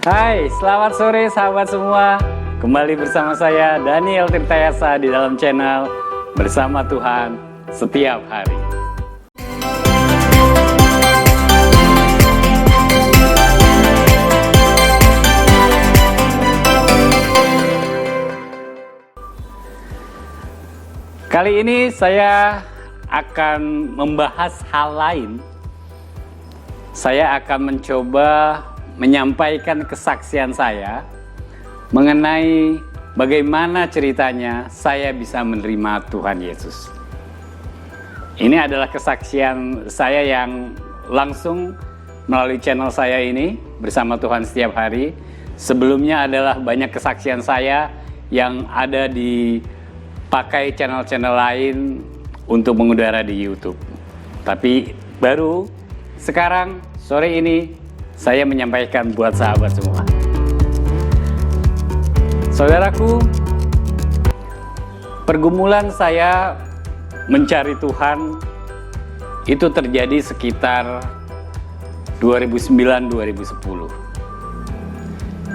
Hai, selamat sore sahabat semua. Kembali bersama saya Daniel Tirtayasa di dalam channel Bersama Tuhan Setiap Hari. Kali ini saya akan membahas hal lain. Saya akan mencoba menyampaikan kesaksian saya mengenai bagaimana ceritanya saya bisa menerima Tuhan Yesus. Ini adalah kesaksian saya yang langsung melalui channel saya ini, Bersama Tuhan Setiap Hari. Sebelumnya adalah banyak kesaksian saya yang ada di pakai channel-channel lain untuk mengudara di YouTube. Tapi baru sekarang sore ini saya menyampaikan buat sahabat semua. Saudaraku, pergumulan saya mencari Tuhan itu terjadi sekitar 2009-2010.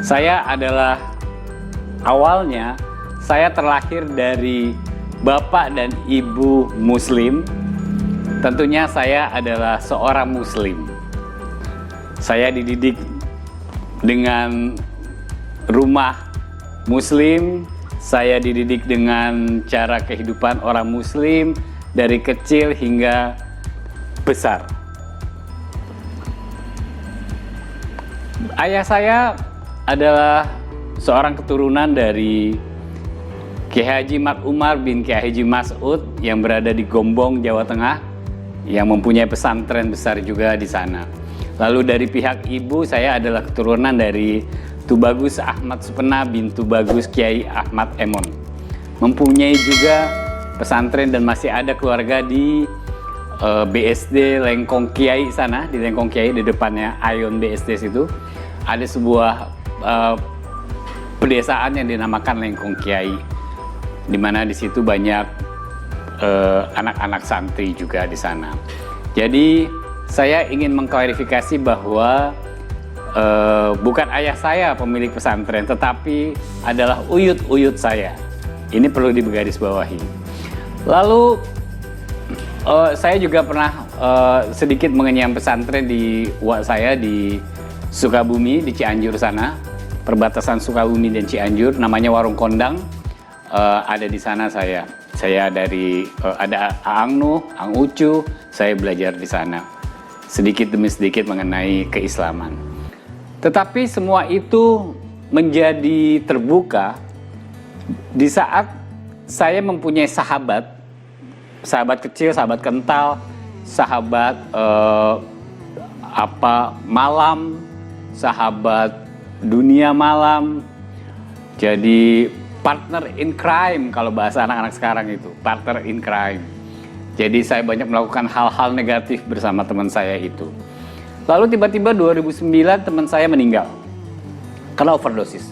Saya adalah awalnya saya terlahir dari bapak dan ibu Muslim. Tentunya saya adalah seorang Muslim. Saya dididik dengan rumah Muslim, saya dididik dengan cara kehidupan orang Muslim dari kecil hingga besar. Ayah saya adalah seorang keturunan dari Kiai Haji Mat Umar bin Kiai Haji Mas'ud yang berada di Gombong, Jawa Tengah, yang mempunyai pesantren besar juga di sana. Lalu dari pihak ibu saya adalah keturunan dari Tubagus Ahmad Supena bin Tubagus Kiai Ahmad Emon. Mempunyai juga pesantren dan masih ada keluarga di BSD Lengkong Kiai sana, di Lengkong Kiai di depannya Ion BSD situ. Ada sebuah pedesaan yang dinamakan Lengkong Kiai, di mana di situ banyak anak-anak santri juga di sana. Jadi saya ingin mengklarifikasi bahwa bukan ayah saya pemilik pesantren, tetapi adalah uyut-uyut saya. Ini perlu digarisbawahi. Lalu saya juga pernah sedikit mengenyam pesantren di uak saya di Sukabumi, di Cianjur sana, perbatasan Sukabumi dan Cianjur, namanya Warung Kondang. Ada di sana saya. Saya dari ada Aang Nuh, Aang Ucu, saya belajar di sana. Sedikit demi sedikit mengenai keislaman. Tetapi semua itu menjadi terbuka di saat saya mempunyai sahabat kecil, sahabat kental, sahabat malam, sahabat dunia malam. Jadi partner in crime kalau bahasa anak-anak sekarang itu, partner in crime. Jadi saya banyak melakukan hal-hal negatif bersama teman saya itu. Lalu tiba-tiba 2009 teman saya meninggal karena overdosis.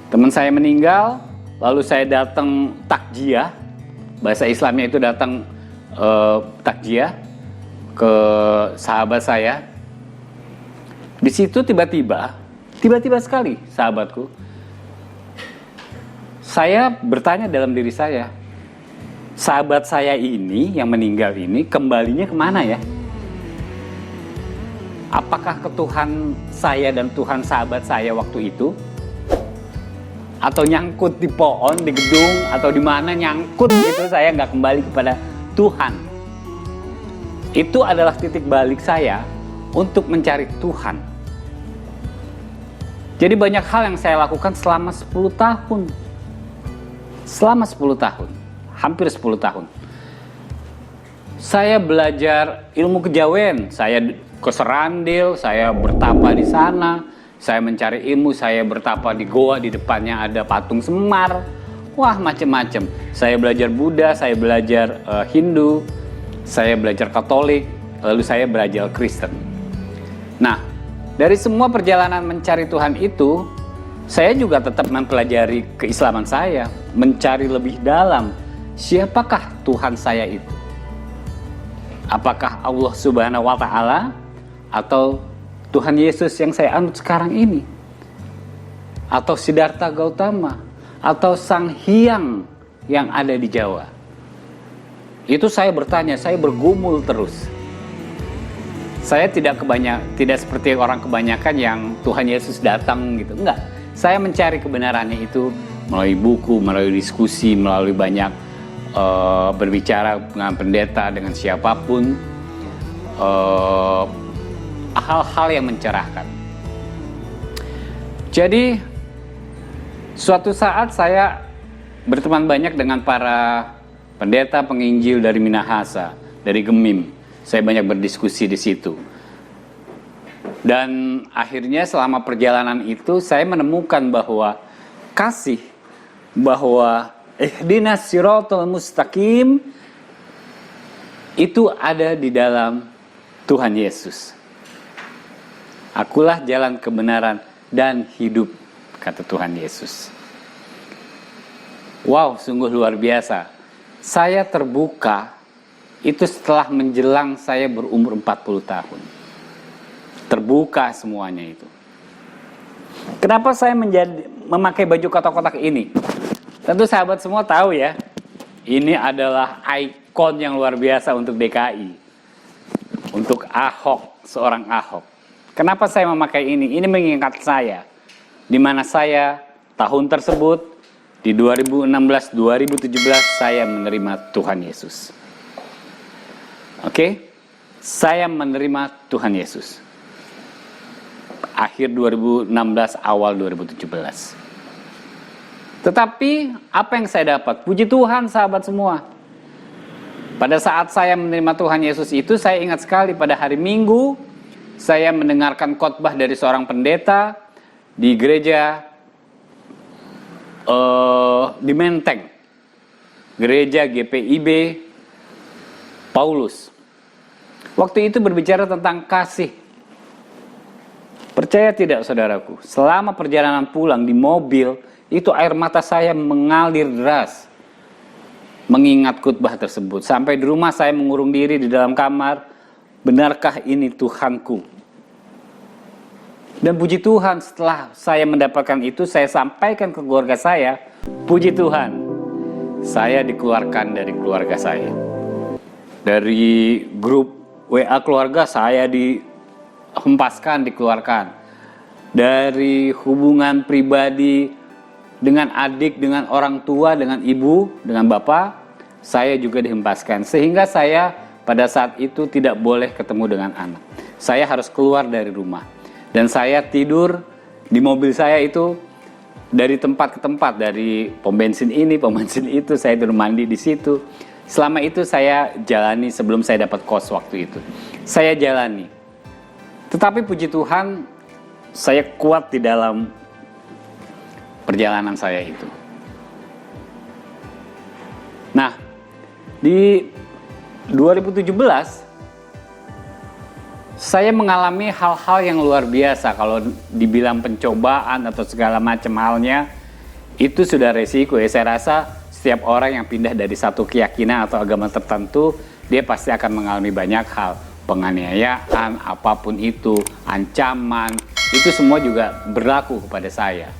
Teman saya meninggal, lalu saya datang takjiah, bahasa Islamnya itu datang takjiah ke sahabat saya. Di situ tiba-tiba sekali sahabatku, saya bertanya dalam diri saya, sahabat saya ini yang meninggal ini kembalinya kemana ya? Apakah ke Tuhan saya dan Tuhan sahabat saya waktu itu? Atau nyangkut di pohon, di gedung, atau di mana nyangkut gitu, saya nggak kembali kepada Tuhan. Itu adalah titik balik saya untuk mencari Tuhan. Jadi banyak hal yang saya lakukan selama 10 tahun. Selama 10 tahun. Hampir 10 tahun. Saya belajar ilmu kejawen, saya ke Serandil, saya bertapa di sana, saya mencari ilmu, saya bertapa di goa, di depannya ada patung Semar. Wah, macam-macam. Saya belajar Buddha, saya belajar Hindu, saya belajar Katolik, lalu saya belajar Kristen. Nah, dari semua perjalanan mencari Tuhan itu, saya juga tetap mempelajari keislaman saya, mencari lebih dalam siapakah Tuhan saya itu. Apakah Allah Subhanahu wa Ta'ala atau Tuhan Yesus yang saya anut sekarang ini? atau Siddhartha Gautama, atau Sang Hyang yang ada di Jawa? Itu saya bertanya, saya bergumul terus. Saya tidak seperti orang kebanyakan yang Tuhan Yesus datang gitu. Enggak, saya mencari kebenarannya itu melalui buku, melalui diskusi, melalui banyak berbicara dengan pendeta, dengan siapapun, hal-hal yang mencerahkan. Jadi suatu saat saya berteman banyak dengan para pendeta penginjil dari Minahasa, dari Gemim. Saya banyak berdiskusi di situ. Dan akhirnya selama perjalanan itu saya menemukan bahwa kasih, bahwa ihdinas siratal mustaqim itu ada di dalam Tuhan Yesus. Akulah jalan kebenaran dan hidup, kata Tuhan Yesus. Wow, sungguh luar biasa. Saya terbuka itu setelah menjelang saya berumur 40 tahun. Terbuka semuanya itu. Kenapa saya memakai baju kotak-kotak ini? Tentu sahabat semua tahu ya, ini adalah ikon yang luar biasa untuk DKI. Untuk Ahok, seorang Ahok. Kenapa saya memakai ini? Ini mengingat saya, di mana saya tahun tersebut, di 2016-2017 saya menerima Tuhan Yesus. Oke? Saya menerima Tuhan Yesus. Akhir 2016, awal 2017. Tetapi apa yang saya dapat? Puji Tuhan sahabat semua. Pada saat saya menerima Tuhan Yesus itu, saya ingat sekali pada hari Minggu, saya mendengarkan khotbah dari seorang pendeta di gereja di Menteng. Gereja GPIB Paulus. Waktu itu berbicara tentang kasih. Percaya tidak saudaraku, selama perjalanan pulang di mobil, itu air mata saya mengalir deras mengingat khotbah tersebut. Sampai di rumah saya mengurung diri di dalam kamar, benarkah ini Tuhanku? Dan puji Tuhan, setelah saya mendapatkan itu, saya sampaikan ke keluarga saya, puji Tuhan, saya dikeluarkan dari keluarga saya. Dari grup WA keluarga saya dihempaskan, dikeluarkan. Dari hubungan pribadi dengan adik, dengan orang tua, dengan ibu, dengan bapak, saya juga dihempaskan. Sehingga saya pada saat itu tidak boleh ketemu dengan anak. Saya harus keluar dari rumah. Dan saya tidur di mobil saya itu dari tempat ke tempat, dari pom bensin ini, pom bensin itu, saya tidur mandi di situ. Selama itu saya jalani sebelum saya dapat kos waktu itu. Saya jalani. Tetapi puji Tuhan, saya kuat di dalam perjalanan saya itu. Nah, di 2017 saya mengalami hal-hal yang luar biasa. Kalau dibilang pencobaan atau segala macam halnya, itu sudah resiko ya. Saya rasa setiap orang yang pindah dari satu keyakinan atau agama tertentu, dia pasti akan mengalami banyak hal. Penganiayaan, apapun itu, ancaman, itu semua juga berlaku kepada saya.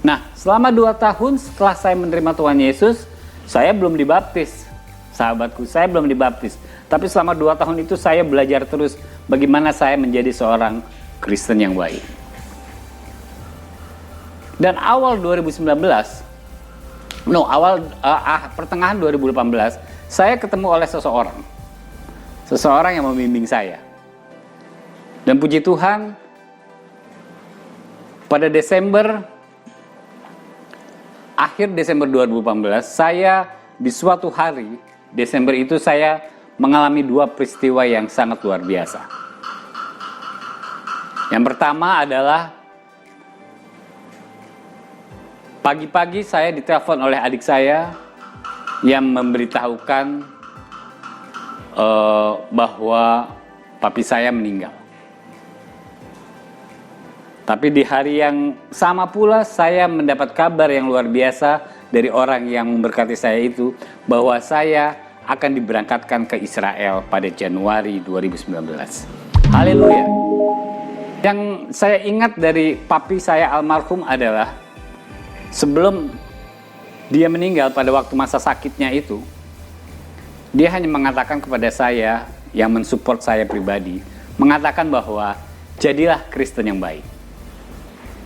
Nah, selama 2 tahun setelah saya menerima Tuhan Yesus, saya belum dibaptis. Sahabatku, saya belum dibaptis. Tapi selama 2 tahun itu saya belajar terus bagaimana saya menjadi seorang Kristen yang baik. Dan awal 2019, pertengahan 2018, saya ketemu oleh seseorang yang membimbing saya. Dan puji Tuhan, pada akhir Desember 2018, saya di suatu hari, Desember itu saya mengalami 2 peristiwa yang sangat luar biasa. Yang pertama adalah pagi-pagi saya ditelepon oleh adik saya yang memberitahukan bahwa papi saya meninggal. Tapi di hari yang sama pula saya mendapat kabar yang luar biasa dari orang yang memberkati saya itu, bahwa saya akan diberangkatkan ke Israel pada Januari 2019. Haleluya. Yang saya ingat dari papi saya almarhum adalah sebelum dia meninggal pada waktu masa sakitnya itu, dia hanya mengatakan kepada saya yang mensupport saya pribadi, mengatakan bahwa jadilah Kristen yang baik.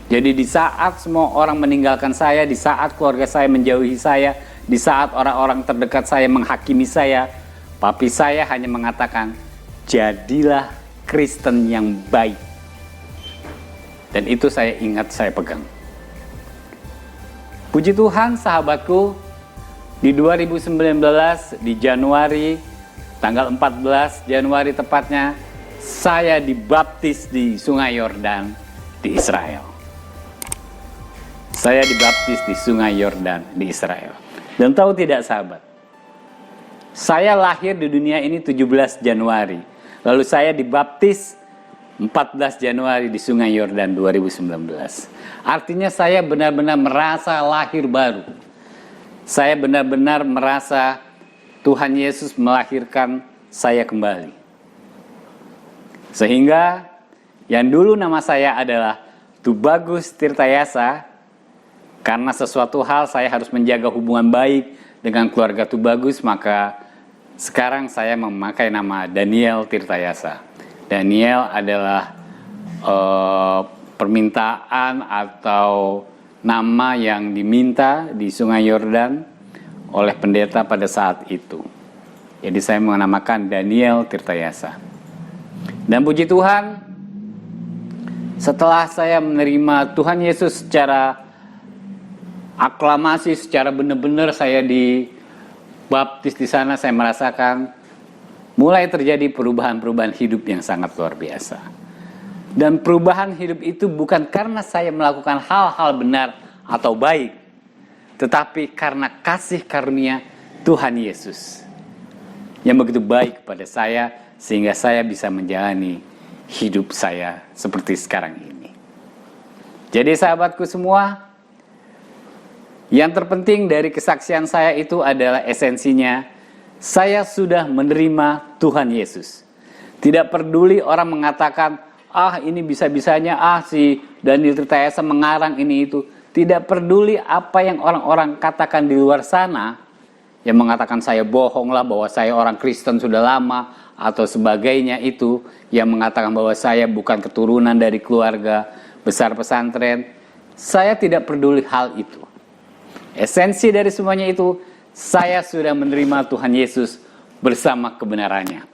Jadi di saat semua orang meninggalkan saya, di saat keluarga saya menjauhi saya, di saat orang-orang terdekat saya menghakimi saya, papi saya hanya mengatakan, jadilah Kristen yang baik. Dan itu saya ingat, saya pegang. Puji Tuhan sahabatku, di 2019 di Januari, tanggal 14 Januari tepatnya, saya dibaptis di Sungai Yordan di Israel. Saya dibaptis di Sungai Yordan di Israel. Dan tahu tidak sahabat, saya lahir di dunia ini 17 Januari. Lalu saya dibaptis 14 Januari di Sungai Yordan 2019. Artinya saya benar-benar merasa lahir baru. Saya benar-benar merasa Tuhan Yesus melahirkan saya kembali. Sehingga yang dulu nama saya adalah Tubagus Tirtayasa. Karena sesuatu hal saya harus menjaga hubungan baik dengan keluarga Tubagus, maka sekarang saya memakai nama Daniel Tirtayasa. Daniel adalah permintaan atau nama yang diminta di Sungai Yordan oleh pendeta pada saat itu. Jadi saya menamakan Daniel Tirtayasa. Dan puji Tuhan, setelah saya menerima Tuhan Yesus secara aklamasi, secara benar-benar saya dibaptis di sana, saya merasakan mulai terjadi perubahan-perubahan hidup yang sangat luar biasa. Dan perubahan hidup itu bukan karena saya melakukan hal-hal benar atau baik, tetapi karena kasih karunia Tuhan Yesus yang begitu baik kepada saya, sehingga saya bisa menjalani hidup saya seperti sekarang ini. Jadi sahabatku semua, yang terpenting dari kesaksian saya itu adalah esensinya, saya sudah menerima Tuhan Yesus. Tidak peduli orang mengatakan, ini bisa-bisanya, si Daniel Tirtayasa mengarang ini itu. Tidak peduli apa yang orang-orang katakan di luar sana, yang mengatakan saya bohong lah, bahwa saya orang Kristen sudah lama, atau sebagainya itu, yang mengatakan bahwa saya bukan keturunan dari keluarga besar pesantren. Saya tidak peduli hal itu. Esensi dari semuanya itu, saya sudah menerima Tuhan Yesus bersama kebenarannya.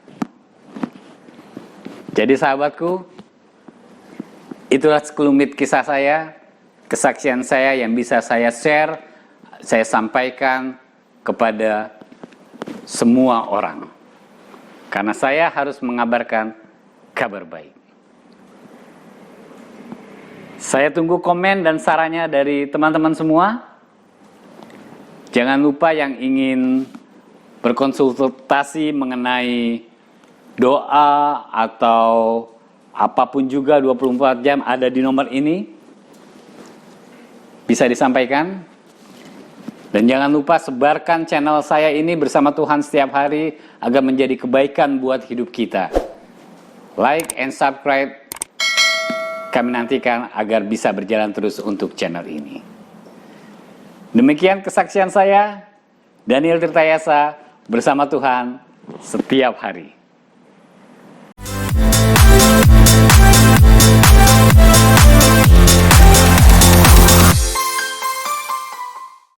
Jadi sahabatku, itulah sekelumit kisah saya, kesaksian saya yang bisa saya share, saya sampaikan kepada semua orang. Karena saya harus mengabarkan kabar baik. Saya tunggu komen dan sarannya dari teman-teman semua. Jangan lupa yang ingin berkonsultasi mengenai doa atau apapun juga 24 jam ada di nomor ini. Bisa disampaikan. Dan jangan lupa sebarkan channel saya ini bersama Tuhan setiap hari agar menjadi kebaikan buat hidup kita. Like and subscribe. Kami nantikan agar bisa berjalan terus untuk channel ini. Demikian kesaksian saya, Daniel Tirtayasa, bersama Tuhan setiap hari.